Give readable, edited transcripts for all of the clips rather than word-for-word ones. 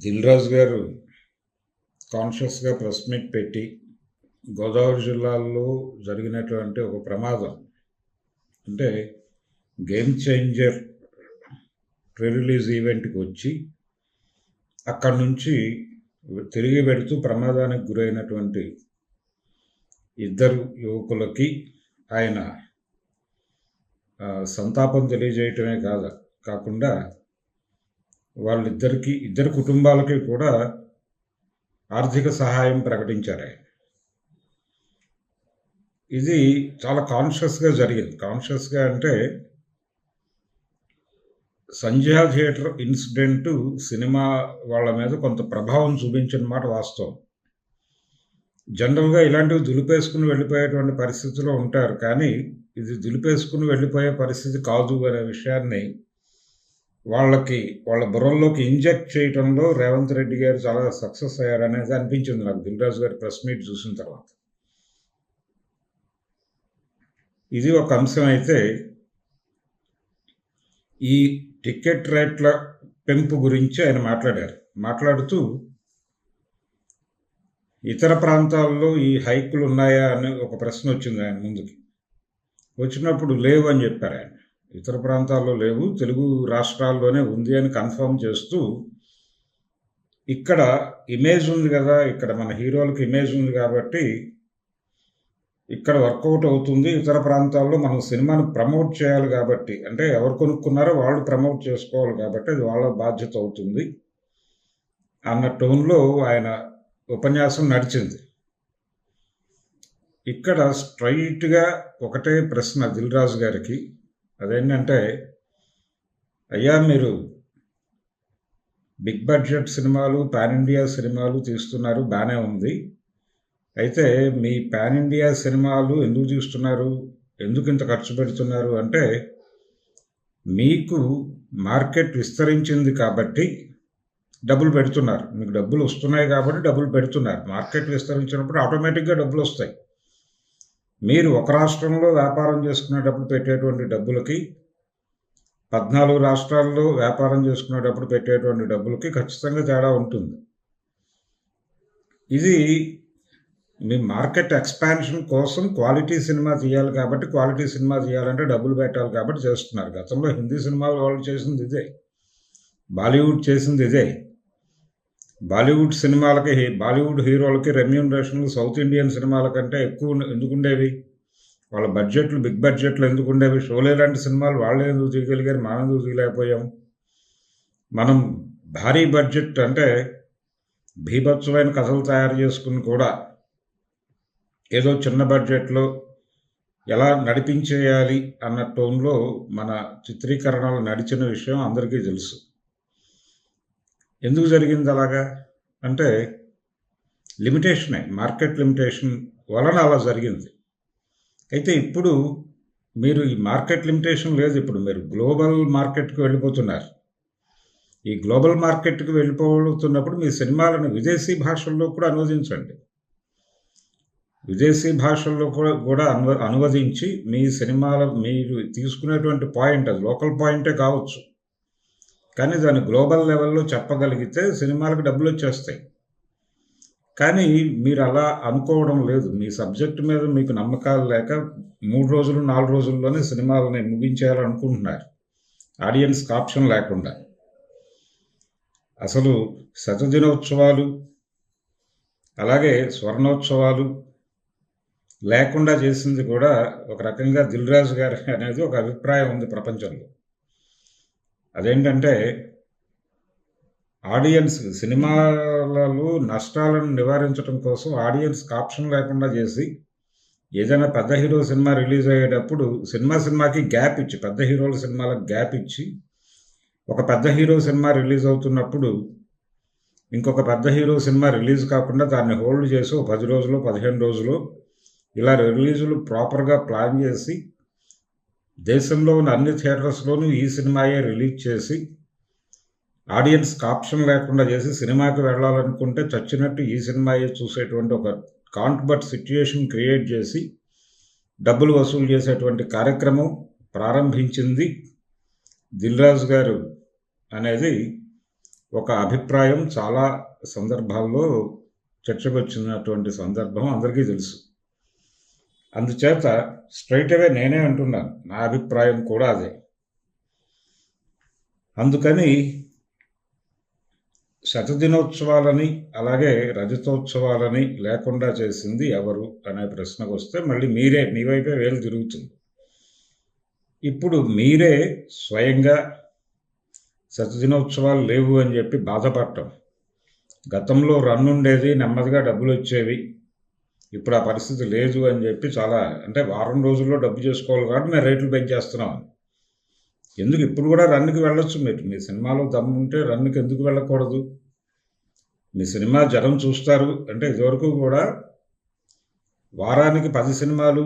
దిల్ రాజు గారు కాన్షియస్గా press meet పెట్టి గోదావరి జిల్లాలో జరిగినటువంటి ఒక ప్రమాదం అంటే గేమ్ చేంజర్ ప్రీ రిలీజ్ ఈవెంట్కి వచ్చి అక్కడి నుంచి తిరిగి పెడుతూ ప్రమాదానికి గురైనటువంటి ఇద్దరు యువకులకి ఆయన సంతాపం తెలియజేయటమే కాకుండా వాళ్ళిద్దరికి ఇద్దరు కుటుంబాలకి కూడా ఆర్థిక సహాయం ప్రకటించారు ఆయన. ఇది చాలా కాన్షియస్గా జరిగింది. కాన్షియస్గా అంటే సంధ్యా థియేటర్ ఇన్సిడెంట్ సినిమా వాళ్ళ మీద కొంత ప్రభావం చూపించిన మాట వాస్తవం. జనరల్గా ఇలాంటివి దులిపేసుకుని వెళ్ళిపోయేటువంటి పరిస్థితిలో ఉంటారు, కానీ ఇది దులిపేసుకుని వెళ్ళిపోయే పరిస్థితి కాదు అనే విషయాన్ని వాళ్ళ బుర్రల్లోకి ఇంజెక్ట్ చేయడంలో రేవంత్ రెడ్డి గారు చాలా సక్సెస్ అయ్యారనేది అనిపించింది నాకు దిల్ రాజు గారి ప్రెస్ మీట్ చూసిన తర్వాత. ఇది ఒక అంశం అయితే, ఈ టికెట్ రేట్ల పెంపు గురించి ఆయన మాట్లాడుతూ ఇతర ప్రాంతాల్లో ఈ హైకులు ఉన్నాయా అని ఒక ప్రశ్న వచ్చింది ఆయన ముందుకి. వచ్చినప్పుడు లేవు అని చెప్పారు ఆయన. ఇతర ప్రాంతాల్లో లేవు, తెలుగు రాష్ట్రాల్లోనే ఉంది అని కన్ఫర్మ్ చేస్తూ, ఇక్కడ ఇమేజ్ ఉంది కదా, ఇక్కడ మన హీరోలకు ఇమేజ్ ఉంది కాబట్టి ఇక్కడ వర్కౌట్ అవుతుంది, ఇతర ప్రాంతాల్లో మనం సినిమాను ప్రమోట్ చేయాలి కాబట్టి, అంటే ఎవరు కొనుక్కున్నారో వాళ్ళు ప్రమోట్ చేసుకోవాలి కాబట్టి అది వాళ్ళ బాధ్యత అవుతుంది అన్న టోన్లో ఆయన ఉపన్యాసం నడిచింది. ఇక్కడ స్ట్రైట్గా ఒకటే ప్రశ్న దిల్ రాజు గారికి, అదేంటంటే, అయ్యా మీరు బిగ్ బడ్జెట్ సినిమాలు పాన్ ఇండియా సినిమాలు తీస్తున్నారు, బాగానే ఉంది, అయితే మీ పాన్ ఇండియా సినిమాలు ఎందుకు తీస్తున్నారు, ఎందుకు ఇంత ఖర్చు పెడుతున్నారు అంటే, మీకు మార్కెట్ విస్తరించింది కాబట్టి డబ్బులు పెడుతున్నారు, మీకు డబ్బులు వస్తున్నాయి కాబట్టి డబ్బులు పెడుతున్నారు. మార్కెట్ విస్తరించినప్పుడు ఆటోమేటిక్గా డబ్బులు వస్తాయి. మీరు ఒక రాష్ట్రంలో వ్యాపారం చేసుకునేటప్పుడు పెట్టేటువంటి డబ్బులకి 14 రాష్ట్రాల్లో వ్యాపారం చేసుకునేటప్పుడు పెట్టేటువంటి డబ్బులకి ఖచ్చితంగా తేడా ఉంటుంది. ఇది మీ మార్కెట్ ఎక్స్పాన్షన్ కోసం క్వాలిటీ సినిమా తీయాలి కాబట్టి, క్వాలిటీ సినిమా తీయాలంటే డబ్బులు పెట్టాలి కాబట్టి చేస్తున్నారు. గతంలో హిందీ సినిమాలు వాళ్ళు చేసింది ఇదే, బాలీవుడ్ చేసింది ఇదే. బాలీవుడ్ సినిమాలకి, బాలీవుడ్ హీరోలకి రెమ్యూనరేషన్లు సౌత్ ఇండియన్ సినిమాల కంటే ఎక్కువ ఎందుకు ఉండేవి? వాళ్ళ బడ్జెట్లు బిగ్ బడ్జెట్లు ఎందుకు ఉండేవి? షోలే లాంటి సినిమాలు వాళ్ళే ఎందుకు తీయగలిగారు, మనం ఎందుకు తీయలేకపోయాం? మనం భారీ బడ్జెట్ అంటే భీభత్సమైన కథలు తయారు చేసుకుని కూడా ఏదో చిన్న బడ్జెట్లో ఎలా నడిపించేయాలి అన్న టోన్లో మన చిత్రీకరణలు నడిచిన విషయం అందరికీ తెలుసు. ఎందుకు జరిగింది అలాగా అంటే లిమిటేషనే, మార్కెట్ లిమిటేషన్ వలన అలా జరిగింది. అయితే ఇప్పుడు మీరు ఈ మార్కెట్ లిమిటేషన్ లేదు, ఇప్పుడు మీరు గ్లోబల్ మార్కెట్కి వెళ్ళిపోతున్నారు. ఈ గ్లోబల్ మార్కెట్కి వెళ్ళిపోతున్నప్పుడు మీ సినిమాలను విదేశీ భాషల్లో కూడా అనువదించండి. విదేశీ భాషల్లో కూడా అనువదించి మీ సినిమాల మీరు తీసుకునేటువంటి పాయింట్, అది లోకల్ పాయింటే కావచ్చు, కానీ దాన్ని గ్లోబల్ లెవెల్లో చెప్పగలిగితే సినిమాలకు డబ్బులు వచ్చేస్తాయి. కానీ మీరు అలా అనుకోవడం లేదు. మీ సబ్జెక్టు మీద మీకు నమ్మకాలు లేక 3 రోజులు 4 రోజుల్లోనే సినిమాలని ముగించేయాలనుకుంటున్నారు, ఆడియన్స్కి ఆప్షన్ లేకుండా. అసలు శతదినోత్సవాలు అలాగే స్వర్ణోత్సవాలు లేకుండా చేసింది కూడా ఒక రకంగా దిల్ రాజు గారు అనేది ఒక అభిప్రాయం ఉంది ప్రపంచంలో. అదేంటంటే, ఆడియన్స్ సినిమాలలో నష్టాలను నివారించడం కోసం ఆడియన్స్కి ఆప్షన్ లేకుండా చేసి, ఏదైనా పెద్ద హీరో సినిమా రిలీజ్ అయ్యేటప్పుడు సినిమాకి గ్యాప్ ఇచ్చి, పెద్ద హీరోల సినిమాలకు గ్యాప్ ఇచ్చి, ఒక పెద్ద హీరో సినిమా రిలీజ్ అవుతున్నప్పుడు ఇంకొక పెద్ద హీరో సినిమా రిలీజ్ కాకుండా దాన్ని హోల్డ్ చేసి 10 రోజులు 15 రోజులు ఇలా రిలీజులు ప్రాపర్గా ప్లాన్ చేసి దేశంలో ఉన్న అన్ని థియేటర్స్లోనూ ఈ సినిమాయే రిలీజ్ చేసి ఆడియన్స్కి ఆప్షన్ లేకుండా చేసి, సినిమాకి వెళ్ళాలనుకుంటే చచ్చినట్టు ఈ సినిమాయే చూసేటువంటి ఒక కాంట్ బట్ సిచ్యుయేషన్ క్రియేట్ చేసి డబ్బులు వసూలు చేసేటువంటి కార్యక్రమం ప్రారంభించింది దిల్ రాజు గారు అనేది ఒక అభిప్రాయం చాలా సందర్భాల్లో చర్చకు వచ్చినటువంటి సందర్భం అందరికీ తెలుసు. అందుచేత స్ట్రైట్ అవే నేనే అంటున్నాను, నా అభిప్రాయం కూడా అదే. అందుకని శతదినోత్సవాలని అలాగే రజతోత్సవాలని లేకుండా చేసింది ఎవరు అనే ప్రశ్నకు వస్తే మళ్ళీ మీ వైపే వేలు తిరుగుతుంది. ఇప్పుడు మీరే స్వయంగా శతదినోత్సవాలు లేవు అని చెప్పి బాధపడటం, గతంలో రన్నుండేది, నెమ్మదిగా డబ్బులు వచ్చేవి, ఇప్పుడు ఆ పరిస్థితి లేదు అని చెప్పి చాలా, అంటే వారం రోజుల్లో డబ్బు చేసుకోవాలి కాబట్టి మేము రేట్లు పెంచేస్తున్నాం. ఎందుకు ఇప్పుడు కూడా రన్నుకి వెళ్ళొచ్చు మీరు, మీ సినిమాలో దమ్ము ఉంటే రన్నుకి ఎందుకు వెళ్ళకూడదు? మీ సినిమా జనం చూస్తారు. అంటే ఇదివరకు కూడా వారానికి 10 సినిమాలు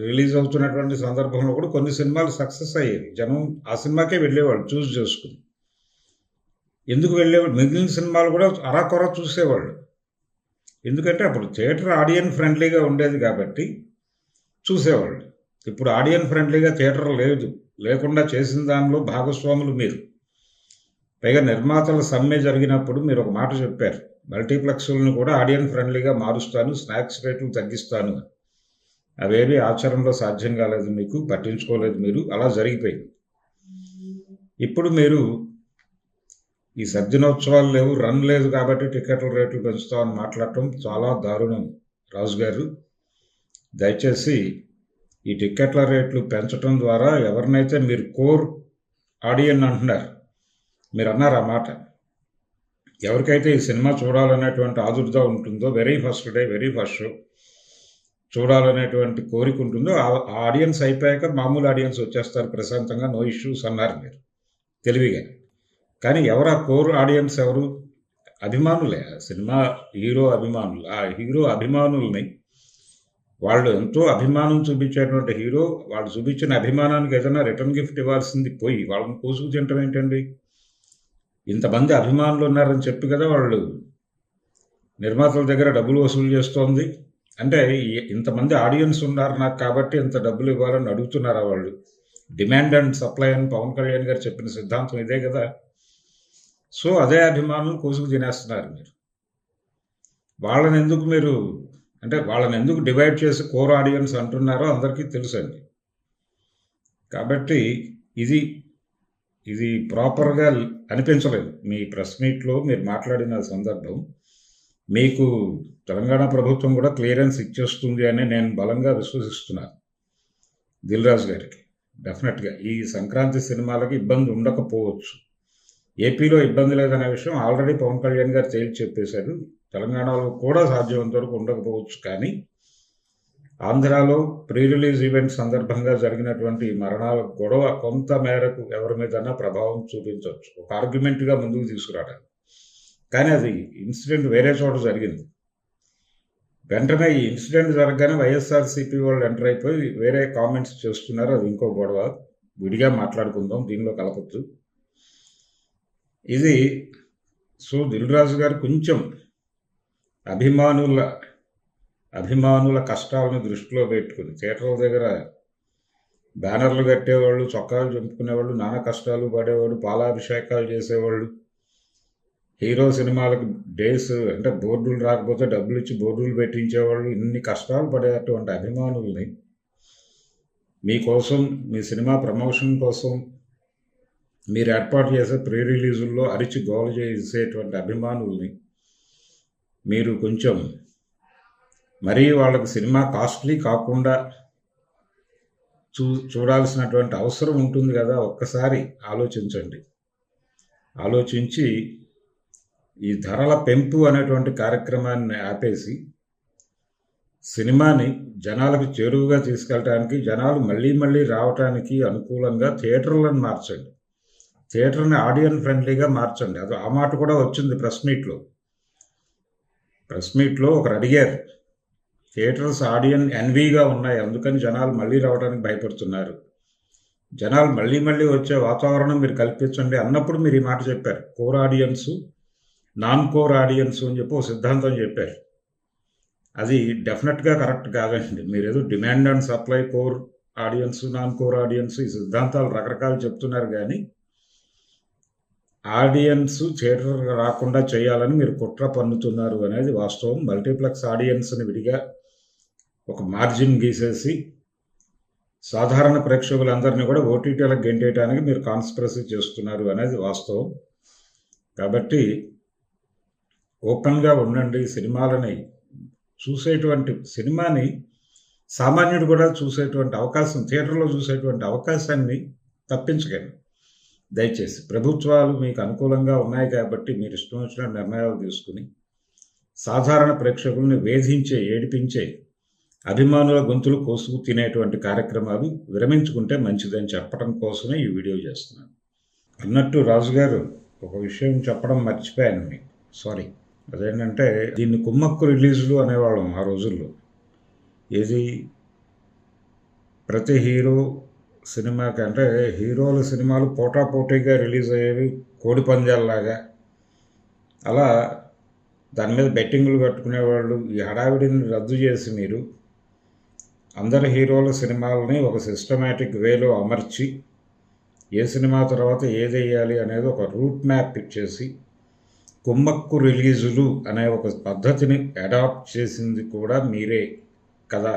రిలీజ్ అవుతున్నటువంటి సందర్భంలో కూడా కొన్ని సినిమాలు సక్సెస్ అయ్యేవి, జనం ఆ సినిమాకే వెళ్ళేవాళ్ళు చూస్ చేసుకుని. ఎందుకు వెళ్ళేవాళ్ళు? మిగిలిన సినిమాలు కూడా అరాకొర చూసేవాళ్ళు. ఎందుకంటే అప్పుడు థియేటర్ ఆడియన్ ఫ్రెండ్లీగా ఉండేది కాబట్టి చూసేవాళ్ళు. ఇప్పుడు ఆడియన్ ఫ్రెండ్లీగా థియేటర్ లేదు, లేకుండా చేసిన దానిలో భాగస్వాములు మీరు. పైగా నిర్మాతల సమ్మె జరిగినప్పుడు మీరు ఒక మాట చెప్పారు, మల్టీప్లెక్స్లను కూడా ఆడియన్ ఫ్రెండ్లీగా మారుస్తాను, స్నాక్స్ రేట్లు తగ్గిస్తాను. అవేవి ఆచరణలో సాధ్యం కాలేదు, మీకు పట్టించుకోలేదు మీరు, అలా జరిగిపోయింది. ఇప్పుడు మీరు ఈ సద్దినోత్సవాలు లేవు, రన్ లేదు కాబట్టి టికెట్ల రేట్లు పెంచుతామని మాట్లాడటం చాలా దారుణం. రాజు గారు, దయచేసి ఈ టికెట్ల రేట్లు పెంచడం ద్వారా ఎవరినైతే మీరు కోర్ ఆడియన్ అంటున్నారు, మీరు అన్నారు ఆ మాట, ఎవరికైతే ఈ సినిమా చూడాలనేటువంటి ఆదుర్దా ఉంటుందో, very first day very first show చూడాలనేటువంటి కోరిక ఉంటుందో, ఆ ఆడియన్స్ అయిపోయాక మామూలు ఆడియన్స్ వచ్చేస్తారు ప్రశాంతంగా, నో ఇష్యూస్ అన్నారు మీరు తెలివిగా. కానీ ఎవరు ఆ కోర్ ఆడియన్స్? ఎవరు? అభిమానులే, సినిమా హీరో అభిమానులు. ఆ హీరో అభిమానుల్ని, వాళ్ళు ఎంతో అభిమానం చూపించేటువంటి హీరో, వాళ్ళు చూపించిన అభిమానానికి ఏదైనా రిటర్న్ గిఫ్ట్ ఇవ్వాల్సింది పోయి వాళ్ళని కోసుకు తింటం ఏంటండి? ఇంతమంది అభిమానులు ఉన్నారని చెప్పి కదా వాళ్ళు నిర్మాతల దగ్గర డబ్బులు వసూలు చేస్తోంది. అంటే ఇంతమంది ఆడియన్స్ ఉన్నారు నాకు కాబట్టి ఇంత డబ్బులు ఇవ్వాలని అడుగుతున్నారా వాళ్ళు? డిమాండ్ అండ్ సప్లై అని పవన్ కళ్యాణ్ గారు చెప్పిన సిద్ధాంతం ఇదే కదా. సో అదే అభిమానులు కోసుకు తినేస్తున్నారు మీరు. వాళ్ళని ఎందుకు మీరు, అంటే వాళ్ళని ఎందుకు డివైడ్ చేసి కోర్ ఆడియన్స్ అంటున్నారో అందరికీ తెలుసండి. కాబట్టి ఇది ప్రాపర్గా అనిపించలేదు. మీ ప్రెస్ మీట్లో మీరు మాట్లాడిన సందర్భం, మీకు తెలంగాణ ప్రభుత్వం కూడా క్లియరెన్స్ ఇచ్చేస్తుంది అని నేను బలంగా విశ్వసిస్తున్నాను. దిల్ రాజు గారికి డెఫినెట్గా ఈ సంక్రాంతి సినిమాలకి ఇబ్బంది ఉండకపోవచ్చు. ఏపీలో ఇబ్బంది లేదనే విషయం ఆల్రెడీ పవన్ కళ్యాణ్ గారు తేల్చి చెప్పేశారు. తెలంగాణలో కూడా సాధ్యమైనంత వరకు ఉండకపోవచ్చు, కానీ ఆంధ్రాలో ప్రీ రిలీజ్ ఈవెంట్ సందర్భంగా జరిగినటువంటి మరణాల గొడవ కొంత మేరకు ఎవరి మీదన్నా ప్రభావం చూపించవచ్చు, ఒక ఆర్గ్యుమెంట్గా ముందుకు తీసుకురావడానికి. కానీ అది ఇన్సిడెంట్ వేరే చోట జరిగింది. వెంటనే ఈ ఇన్సిడెంట్ జరగగానే వైఎస్ఆర్సీపీ వాళ్ళు ఎంటర్ అయిపోయి వేరే కామెంట్స్ చేస్తున్నారు. అది ఇంకో గొడవ, విడిగా మాట్లాడుకుందాం, దీనిలో కలపొద్దు ఇది. సో దిల్ రాజు గారు కొంచెం అభిమానుల కష్టాలను దృష్టిలో పెట్టుకుని, థియేటర్ల దగ్గర బ్యానర్లు కట్టేవాళ్ళు, చొక్కాలు చంపుకునేవాళ్ళు, నానా కష్టాలు పడేవాళ్ళు, పాలాభిషేకాలు చేసేవాళ్ళు, హీరో సినిమాలకు డేస్ అంటే బోర్డులు రాకపోతే డబ్బులు ఇచ్చి బోర్డులు పెట్టించేవాళ్ళు, ఇన్ని కష్టాలు పడేటువంటి అభిమానుల్ని మీకోసం, మీ సినిమా ప్రమోషన్ కోసం మీరు ఏర్పాటు చేసే ప్రీ రిలీజుల్లో అరిచి గోల చేసేటువంటి అభిమానుల్ని మీరు కొంచెం మరీ వాళ్ళకి సినిమా కాస్ట్లీ కాకుండా చూడాల్సినటువంటి అవసరం ఉంటుంది కదా. ఒక్కసారి ఆలోచించండి. ఆలోచించి ఈ ధరల పెంపు అనేటువంటి కార్యక్రమాన్ని ఆపేసి సినిమాని జనాలకు చేరువుగా తీసుకెళ్ళటానికి, జనాలు మళ్ళీ మళ్ళీ రావటానికి అనుకూలంగా థియేటర్లను మార్చండి, థియేటర్ని ఆడియన్ ఫ్రెండ్లీగా మార్చండి. అది ఆ మాట కూడా వచ్చింది ప్రెస్ మీట్లో ఒకరు అడిగారు, థియేటర్స్ ఆడియన్ ఎన్వీగా ఉన్నాయి, అందుకని జనాలు మళ్ళీ రావడానికి భయపడుతున్నారు, జనాలు మళ్ళీ మళ్ళీ వచ్చే వాతావరణం మీరు కల్పించండి అన్నప్పుడు మీరు ఈ మాట చెప్పారు. Core audience, non core audience అని చెప్పి ఒక సిద్ధాంతం చెప్పారు. అది డెఫినెట్గా కరెక్ట్ కాదండి. మీరు ఏదో demand and supply, core audience, non core audience, ఈ సిద్ధాంతాలు రకరకాలు చెప్తున్నారు. కానీ ఆడియన్స్ థియేటర్ రాకుండా చేయాలని మీరు కుట్ర పన్నుతున్నారు అనేది వాస్తవం. మల్టీప్లెక్స్ ఆడియన్స్ని విడిగా ఒక మార్జిన్ గీసేసి సాధారణ ప్రేక్షకులందరినీ కూడా ఓటీటీలకు గెంటేయడానికి మీరు కాన్స్పిరసీ చేస్తున్నారు అనేది వాస్తవం. కాబట్టి ఓపెన్గా ఉండండి. సినిమాలని చూసేటువంటి సినిమాని సామాన్యుడు కూడా చూసేటువంటి అవకాశం, థియేటర్లో చూసేటువంటి అవకాశాన్ని తప్పించకండి దయచేసి. ప్రభుత్వాలు మీకు అనుకూలంగా ఉన్నాయి కాబట్టి మీరు ఇష్టం వచ్చిన నిర్ణయాలు తీసుకుని సాధారణ ప్రేక్షకుల్ని వేధించే, ఏడిపించే, అభిమానుల గొంతులు కోసుకు తినేటువంటి కార్యక్రమాలు విరమించుకుంటే మంచిదని చెప్పడం కోసమే ఈ వీడియో చేస్తున్నాను. అన్నట్టు రాజుగారు ఒక విషయం చెప్పడం మర్చిపోయాను మీకు, సారీ. అదేంటంటే దీన్ని కుమ్మక్కు రిలీజులు అనేవాళ్ళం ఆ రోజుల్లో. ఏది ప్రతి హీరో సినిమాకి, అంటే హీరోల సినిమాలు పోటాపోటీగా రిలీజ్ అయ్యేవి కోడి పందాలలాగా. అలా దాని మీద బెట్టింగ్లు కట్టుకునేవాళ్ళు. ఈ హడావిడిని రద్దు చేసి మీరు అందరి హీరోల సినిమాలని ఒక సిస్టమేటిక్ వేలో అమర్చి ఏ సినిమా తర్వాత ఏది వేయాలి అనేది ఒక రూట్ మ్యాప్ ఇచ్చేసి కుమ్మక్కు రిలీజులు అనే ఒక పద్ధతిని అడాప్ట్ చేసింది కూడా మీరే కదా,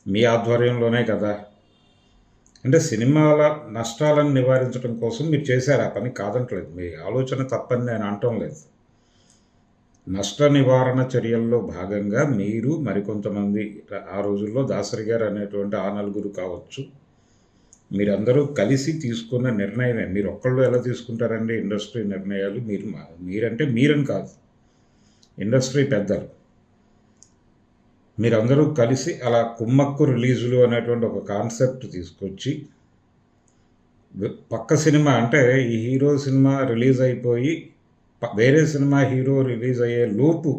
మీ ఆధ్వర్యంలోనే కదా. అంటే సినిమాల నష్టాలను నివారించడం కోసం మీరు చేశారు ఆ పని, కాదంటలేదు. మీ ఆలోచన తప్పని నేను అనటం లేదు. నష్ట నివారణ చర్యల్లో భాగంగా మీరు మరికొంతమంది, ఆ రోజుల్లో దాసరి గారు అనేటువంటి ఆ నలుగురు కావచ్చు, మీరందరూ కలిసి తీసుకున్న నిర్ణయమే. మీరు ఒక్కళ్ళు ఎలా తీసుకుంటారండి ఇండస్ట్రీ నిర్ణయాలు? మీరంటే మీరని కాదు, ఇండస్ట్రీ పెద్దలు మీరందరూ కలిసి అలా కుమ్మక్కు రిలీజులు అనేటువంటి ఒక కాన్సెప్ట్ తీసుకొచ్చి పక్క సినిమా, అంటే ఈ హీరో సినిమా రిలీజ్ అయిపోయి వేరే సినిమా హీరో రిలీజ్ అయ్యే లోపు